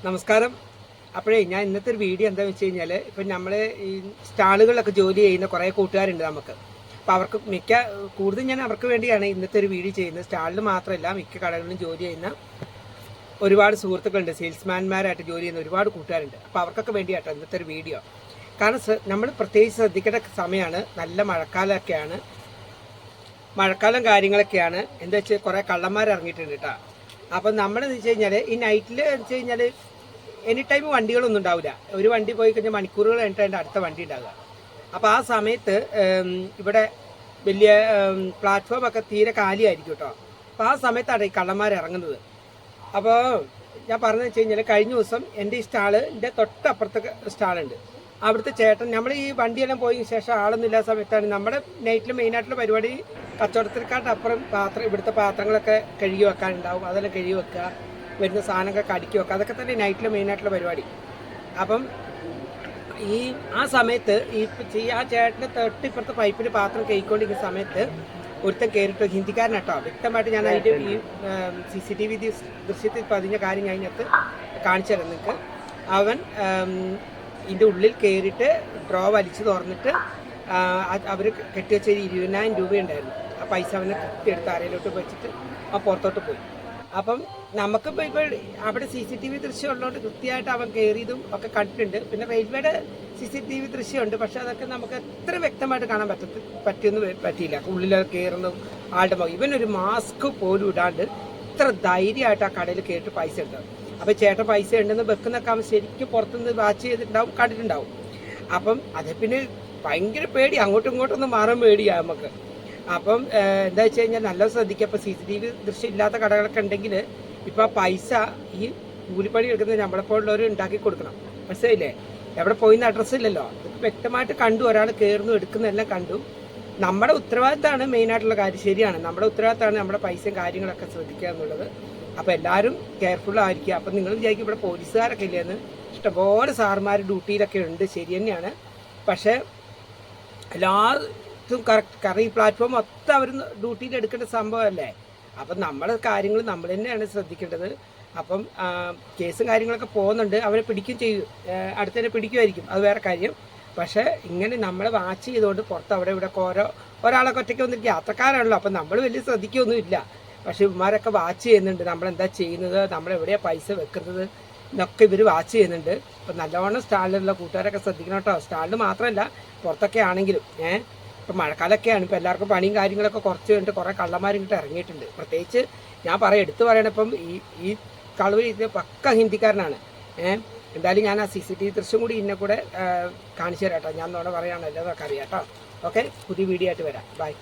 നമസ്കാരം. അപ്പോഴേ ഞാൻ ഇന്നത്തെ ഒരു വീഡിയോ എന്താണെന്ന് വെച്ച് കഴിഞ്ഞാൽ, ഇപ്പം നമ്മൾ ഈ സ്റ്റാളുകളിലൊക്കെ ജോലി ചെയ്യുന്ന കുറേ കൂട്ടുകാരുണ്ട് നമുക്ക്. അപ്പോൾ അവർക്ക് കൂടുതൽ ഞാൻ അവർക്ക് വേണ്ടിയാണ് ഇന്നത്തെ ഒരു വീഡിയോ ചെയ്യുന്നത്. സ്റ്റാളിൽ മാത്രമല്ല, മിക്ക കടകളിലും ജോലി ചെയ്യുന്ന ഒരുപാട് സുഹൃത്തുക്കളുണ്ട്, സെയിൽസ്മാൻമാരായിട്ട് ജോലി ചെയ്യുന്ന ഒരുപാട് കൂട്ടുകാരുണ്ട്. അപ്പോൾ അവർക്കൊക്കെ വേണ്ടിയാട്ടോ ഇന്നത്തെ ഒരു വീഡിയോ. കാരണം നമ്മൾ പ്രത്യേകിച്ച് ശ്രദ്ധിക്കേണ്ട സമയമാണ്, നല്ല മഴക്കാലമൊക്കെയാണ്. മഴക്കാലം കാര്യങ്ങളൊക്കെയാണ്. എന്താ വെച്ചാൽ കുറേ കള്ളന്മാർ ഇറങ്ങിയിട്ടുണ്ട് കേട്ടോ. അപ്പം നമ്മളെന്ന് വെച്ച് കഴിഞ്ഞാൽ ഈ നൈറ്റിൽ വെച്ച് കഴിഞ്ഞാൽ എനി ടൈം വണ്ടികളൊന്നും ഉണ്ടാവില്ല. ഒരു വണ്ടി പോയി കഴിഞ്ഞാൽ മണിക്കൂറുകൾ കഴിഞ്ഞിട്ട് അതിൻ്റെ അടുത്ത വണ്ടി ഉണ്ടാവുക. അപ്പോൾ ആ സമയത്ത് ഇവിടെ വലിയ പ്ലാറ്റ്ഫോമൊക്കെ തീരെ കാലിയായിരിക്കും കേട്ടോ. അപ്പോൾ ആ സമയത്താണ് ഈ കള്ളന്മാർ ഇറങ്ങുന്നത്. അപ്പോൾ ഞാൻ പറഞ്ഞതെന്ന് വെച്ച് കഴിഞ്ഞാൽ, കഴിഞ്ഞ ദിവസം എൻ്റെ ഈ സ്റ്റാളിൻ്റെ തൊട്ടപ്പുറത്തെ സ്റ്റാളുണ്ട്. അവിടുത്തെ ചേട്ടൻ, നമ്മൾ ഈ വണ്ടിയെല്ലാം പോയതിന് ശേഷം ആളൊന്നും ഇല്ലാത്ത സമയത്താണ് നമ്മുടെ നൈറ്റിൽ മെയിനായിട്ടുള്ള പരിപാടി. കച്ചവടത്തിനെക്കാട്ട് അപ്പുറം ഇവിടുത്തെ പാത്രങ്ങളൊക്കെ കഴുകി വെക്കാനുണ്ടാവും. അതെല്ലാം കഴുകി വെക്കുക, വരുന്ന സാധനങ്ങളൊക്കെ അടുക്കി വെക്കുക, അതൊക്കെ തന്നെ നൈറ്റിൽ മെയിനായിട്ടുള്ള പരിപാടി. അപ്പം ആ സമയത്ത് ആ ചേട്ടൻ്റെ തൊട്ടിപ്പുറത്തെ പൈപ്പിൽ പാത്രം കഴിക്കൊണ്ടിരിക്കുന്ന സമയത്ത് ഒരുത്തൻ കയറിയിട്ട്, ഹിന്ദിക്കാരനാട്ടോ, വ്യക്തമായിട്ട് ഞാൻ അതിൻ്റെ ഈ CCTV ദൃശ്യത്തിൽ പതിഞ്ഞ കാര്യം കഴിഞ്ഞിട്ട് കാണിച്ചു തരാം നിങ്ങൾക്ക്. അവൻ ഇതിൻ്റെ ഉള്ളിൽ കയറിയിട്ട് ഡ്രോ വലിച്ചു തുറന്നിട്ട് അവർ കെട്ടിവെച്ച 20,000 രൂപയുണ്ടായിരുന്നു. ആ പൈസ അവനെ കൃത്യമെടുത്ത് അരയിലോട്ട് വെച്ചിട്ട് പുറത്തോട്ട് പോയി. അപ്പം നമുക്കിപ്പോൾ അവിടെ CCTV ദൃശ്യം ഉള്ളതുകൊണ്ട് കൃത്യമായിട്ട് അവൻ കയറിയതും ഒക്കെ കണ്ടിട്ടുണ്ട്. പിന്നെ റെയിൽവേയുടെ CCTV ദൃശ്യമുണ്ട്, പക്ഷെ അതൊക്കെ നമുക്ക് എത്ര വ്യക്തമായിട്ട് കാണാൻ പറ്റിയൊന്നും പറ്റിയില്ല. ഉള്ളിൽ കയറുന്നതും ആളുടെ മുഖം, ഇവനൊരു മാസ്ക് പോലും ഇടാണ്ട് ഇത്ര ധൈര്യമായിട്ട് ആ കടയിൽ കയറിയിട്ട് പൈസ എടുത്തത്. അപ്പോൾ ചേട്ടൻ പൈസ ഉണ്ടെന്ന് വെക്കുന്നൊക്കെ അവൻ ശരിക്കും പുറത്തുനിന്ന് വാച്ച് ചെയ്തിട്ടുണ്ടാവും, കണ്ടിട്ടുണ്ടാവും. അപ്പം അത് പിന്നെ ഭയങ്കര പേടി, അങ്ങോട്ടും ഇങ്ങോട്ടൊന്നും മാറാൻ പേടിയാണ് നമുക്ക്. അപ്പം എന്താ വെച്ച് കഴിഞ്ഞാൽ നല്ല ശ്രദ്ധിക്കുക. അപ്പോൾ CCTV ദൃശ്യം ഇല്ലാത്ത കടകളൊക്കെ ഉണ്ടെങ്കിൽ ഇപ്പോൾ ആ പൈസ ഈ കൂലിപ്പണി എടുക്കുന്നത് നമ്മളെപ്പോലുള്ളവർ ഉണ്ടാക്കി കൊടുക്കണം. മനസ്സിലായില്ലേ? എവിടെ പോയിന്ന് അഡ്രസ്സ് ഇല്ലല്ലോ. ഇത് വ്യക്തമായിട്ട് കണ്ടു, ഒരാൾ കയറുന്നു എടുക്കുന്നതെല്ലാം കണ്ടു. നമ്മുടെ ഉത്തരവാദിത്തമാണ് മെയിനായിട്ടുള്ള കാര്യം. ശരിയാണ്, നമ്മുടെ ഉത്തരവാദിത്തമാണ് നമ്മുടെ പൈസയും കാര്യങ്ങളൊക്കെ ശ്രദ്ധിക്കുക എന്നുള്ളത്. അപ്പോൾ എല്ലാവരും കെയർഫുള്ളായിരിക്കുക. അപ്പം നിങ്ങൾ വിചാരിക്കും ഇവിടെ പോലീസുകാരൊക്കെ ഇല്ലെന്ന്. ഇഷ്ടംപോലെ സാറുമാർ ഡ്യൂട്ടിയിലൊക്കെ ഉണ്ട്, ശരി തന്നെയാണ്. പക്ഷേ എല്ലാത്തും കറക്റ്റ്, കാരണം ഈ പ്ലാറ്റ്ഫോം മൊത്തം അവർ ഡ്യൂട്ടിയിൽ എടുക്കേണ്ട സംഭവമല്ലേ. അപ്പം നമ്മുടെ കാര്യങ്ങൾ നമ്മൾ തന്നെയാണ് ശ്രദ്ധിക്കേണ്ടത്. അപ്പം കേസും കാര്യങ്ങളൊക്കെ പോകുന്നുണ്ട്, അവരെ പിടിക്കും ചെയ്യും, അടുത്തന്നെ പിടിക്കുമായിരിക്കും, അത് വേറെ കാര്യം. പക്ഷേ ഇങ്ങനെ നമ്മളെ വാച്ച് ചെയ്തുകൊണ്ട് പുറത്ത് അവിടെ ഇവിടെ ഒരാളൊക്കെ ഒറ്റയ്ക്ക് വന്നിട്ട് യാത്രക്കാരാണല്ലോ, അപ്പം നമ്മൾ വലിയ ശ്രദ്ധിക്കുകയൊന്നുമില്ല. പക്ഷേ ഇവന്മാരൊക്കെ വാച്ച് ചെയ്യുന്നുണ്ട്, നമ്മളെന്താ ചെയ്യുന്നത്, നമ്മളെവിടെയാണ് പൈസ വെക്കുന്നത് എന്നൊക്കെ ഇവർ വാച്ച് ചെയ്യുന്നുണ്ട്. അപ്പം നല്ലവണ്ണം സ്റ്റാളിലുള്ള കൂട്ടുകാരൊക്കെ ശ്രദ്ധിക്കണം കേട്ടോ. സ്റ്റാളിൽ മാത്രമല്ല, പുറത്തൊക്കെ ആണെങ്കിലും. ഇപ്പം മഴക്കാലമൊക്കെയാണ്, ഇപ്പോൾ എല്ലാവർക്കും പണിയും കാര്യങ്ങളൊക്കെ കുറച്ച് കഴിഞ്ഞിട്ട് കുറേ കള്ളന്മാരിങ്ങോട്ട് ഇറങ്ങിയിട്ടുണ്ട്. പ്രത്യേകിച്ച് ഞാൻ എടുത്തു പറയണം, ഇപ്പം ഈ കളവ് പക്ക ഹിന്ദിക്കാരനാണ്. എന്തായാലും ഞാൻ ആ CCTV ദൃശ്യം കൂടി ഇന്നെ കൂടെ കാണിച്ചു തരാം കേട്ടോ. ഞാൻ നോടെ പറയുകയാണല്ലോ, അതൊക്കെ അറിയാം കേട്ടോ. ഓക്കെ, പുതിയ വീഡിയോ ആയിട്ട് വരാം. ബൈ.